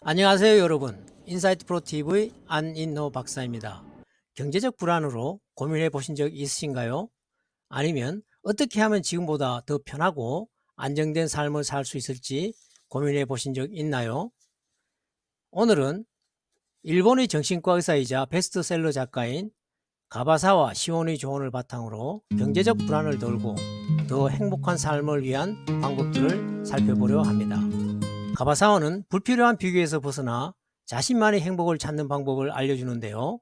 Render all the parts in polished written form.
안녕하세요 여러분. 인사이트 프로TV 안인호 박사입니다. 경제적 불안으로 고민해 보신 적 있으신가요? 아니면 어떻게 하면 지금보다 더 편하고 안정된 삶을 살 수 있을지 고민해 보신 적 있나요? 오늘은 일본의 정신과 의사이자 베스트셀러 작가인 가바사와 시온의 조언을 바탕으로 경제적 불안을 덜고 더 행복한 삶을 위한 방법들을 살펴보려 합니다. 가바사와는 불필요한 비교에서 벗어나 자신만의 행복을 찾는 방법을 알려주는데요.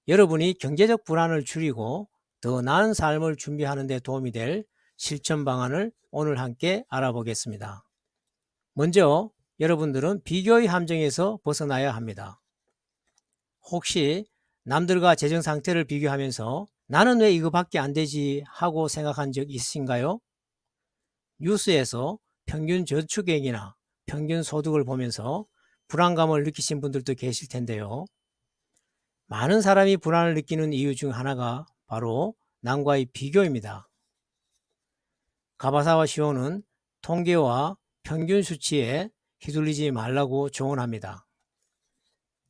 여러분이 경제적 불안을 줄이고 더 나은 삶을 준비하는 데 도움이 될 실천 방안을 오늘 함께 알아보겠습니다. 먼저 여러분들은 비교의 함정에서 벗어나야 합니다. 혹시 남들과 재정 상태를 비교하면서 나는 왜 이거밖에 안 되지 하고 생각한 적 있으신가요? 뉴스에서 평균 저축액이나 평균 소득을 보면서 불안감을 느끼신 분들도 계실 텐데요. 많은 사람이 불안을 느끼는 이유 중 하나가 바로 남과의 비교입니다. 가바사와 시온은 통계와 평균 수치에 휘둘리지 말라고 조언합니다.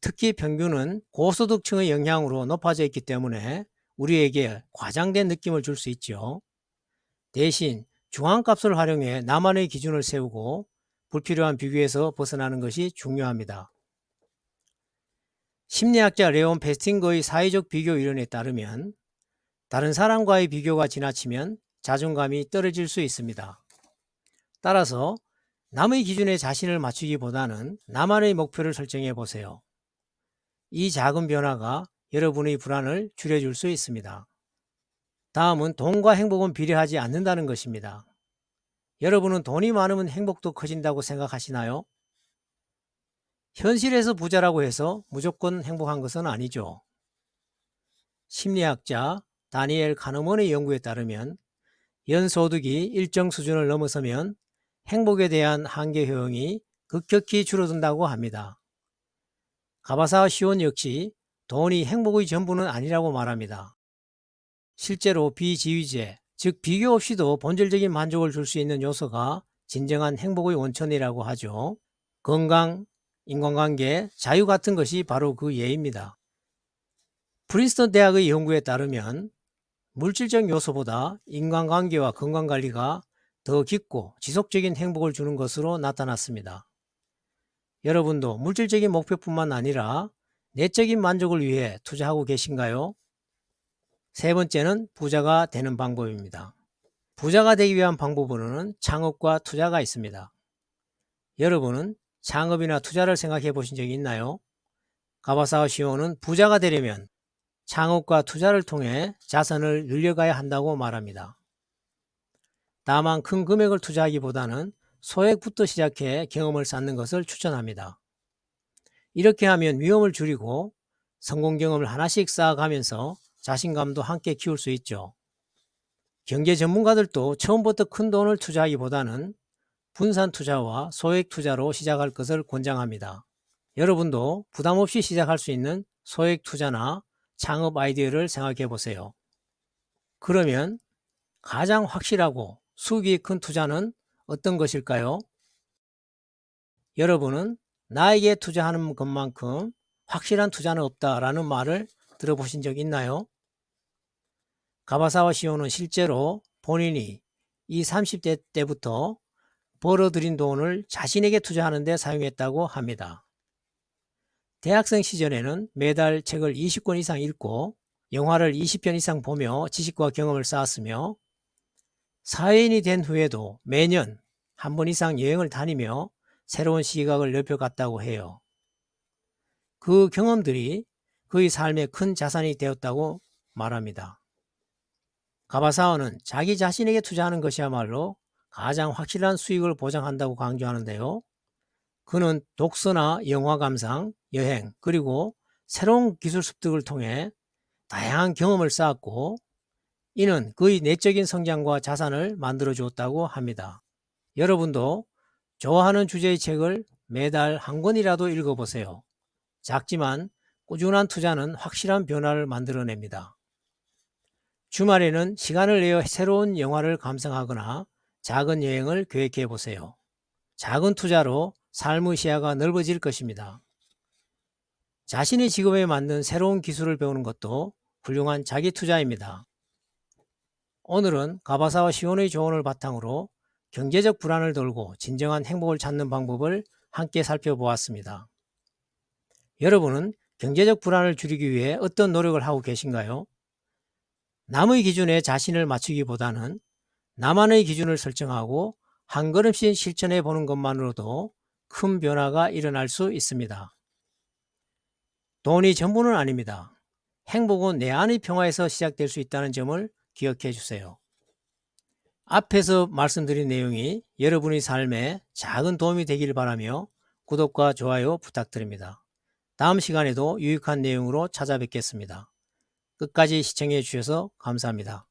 특히 평균은 고소득층의 영향으로 높아져 있기 때문에 우리에게 과장된 느낌을 줄 수 있죠. 대신 중앙값을 활용해 나만의 기준을 세우고 불필요한 비교에서 벗어나는 것이 중요합니다. 심리학자 레온 베스팅거의 사회적 비교 이론에 따르면 다른 사람과의 비교가 지나치면 자존감이 떨어질 수 있습니다. 따라서 남의 기준에 자신을 맞추기보다는 나만의 목표를 설정해 보세요. 이 작은 변화가 여러분의 불안을 줄여줄 수 있습니다. 다음은 돈과 행복은 비례하지 않는다는 것입니다. 여러분은 돈이 많으면 행복도 커진다고 생각하시나요? 현실에서 부자라고 해서 무조건 행복한 것은 아니죠. 심리학자 다니엘 카너먼의 연구에 따르면 연소득이 일정 수준을 넘어서면 행복에 대한 한계 효용이 급격히 줄어든다고 합니다. 가바사와 시온 역시 돈이 행복의 전부는 아니라고 말합니다. 실제로 비지위제, 즉 비교 없이도 본질적인 만족을 줄 수 있는 요소가 진정한 행복의 원천이라고 하죠. 건강, 인간관계, 자유 같은 것이 바로 그 예입니다. 프린스턴 대학의 연구에 따르면 물질적 요소보다 인간관계와 건강관리가 더 깊고 지속적인 행복을 주는 것으로 나타났습니다. 여러분도 물질적인 목표뿐만 아니라 내적인 만족을 위해 투자하고 계신가요? 세 번째는 부자가 되는 방법입니다. 부자가 되기 위한 방법으로는 창업과 투자가 있습니다. 여러분은 창업이나 투자를 생각해 보신 적이 있나요? 가바사와 시온은 부자가 되려면 창업과 투자를 통해 자산을 늘려가야 한다고 말합니다. 다만 큰 금액을 투자하기보다는 소액부터 시작해 경험을 쌓는 것을 추천합니다. 이렇게 하면 위험을 줄이고 성공 경험을 하나씩 쌓아가면서 자신감도 함께 키울 수 있죠. 경제 전문가들도 처음부터 큰 돈을 투자하기보다는 분산 투자와 소액 투자로 시작할 것을 권장합니다. 여러분도 부담 없이 시작할 수 있는 소액 투자나 창업 아이디어를 생각해 보세요. 그러면 가장 확실하고 수익이 큰 투자는 어떤 것일까요? 여러분은 나에게 투자하는 것만큼 확실한 투자는 없다라는 말을 들어보신 적 있나요? 가바사와 시온은 실제로 본인이 이 30대 때부터 벌어들인 돈을 자신에게 투자하는 데 사용했다고 합니다. 대학생 시절에는 매달 책을 20권 이상 읽고 영화를 20편 이상 보며 지식과 경험을 쌓았으며 사회인이 된 후에도 매년 한 번 이상 여행을 다니며 새로운 시각을 넓혀갔다고 해요. 그 경험들이 그의 삶에 큰 자산이 되었다고 말합니다. 가바사와는 자기 자신에게 투자하는 것이야말로 가장 확실한 수익을 보장한다고 강조하는데요. 그는 독서나 영화 감상, 여행, 그리고 새로운 기술 습득을 통해 다양한 경험을 쌓았고 이는 그의 내적인 성장과 자산을 만들어 주었다고 합니다. 여러분도 좋아하는 주제의 책을 매달 한 권이라도 읽어보세요. 작지만 꾸준한 투자는 확실한 변화를 만들어냅니다. 주말에는 시간을 내어 새로운 영화를 감상하거나 작은 여행을 계획해 보세요. 작은 투자로 삶의 시야가 넓어질 것입니다. 자신의 직업에 맞는 새로운 기술을 배우는 것도 훌륭한 자기 투자입니다. 오늘은 가바사와 시온의 조언을 바탕으로 경제적 불안을 덜고 진정한 행복을 찾는 방법을 함께 살펴보았습니다. 여러분은 경제적 불안을 줄이기 위해 어떤 노력을 하고 계신가요? 남의 기준에 자신을 맞추기보다는 나만의 기준을 설정하고 한 걸음씩 실천해 보는 것만으로도 큰 변화가 일어날 수 있습니다. 돈이 전부는 아닙니다. 행복은 내 안의 평화에서 시작될 수 있다는 점을 기억해 주세요. 앞에서 말씀드린 내용이 여러분의 삶에 작은 도움이 되길 바라며 구독과 좋아요 부탁드립니다. 다음 시간에도 유익한 내용으로 찾아뵙겠습니다. 끝까지 시청해 주셔서 감사합니다.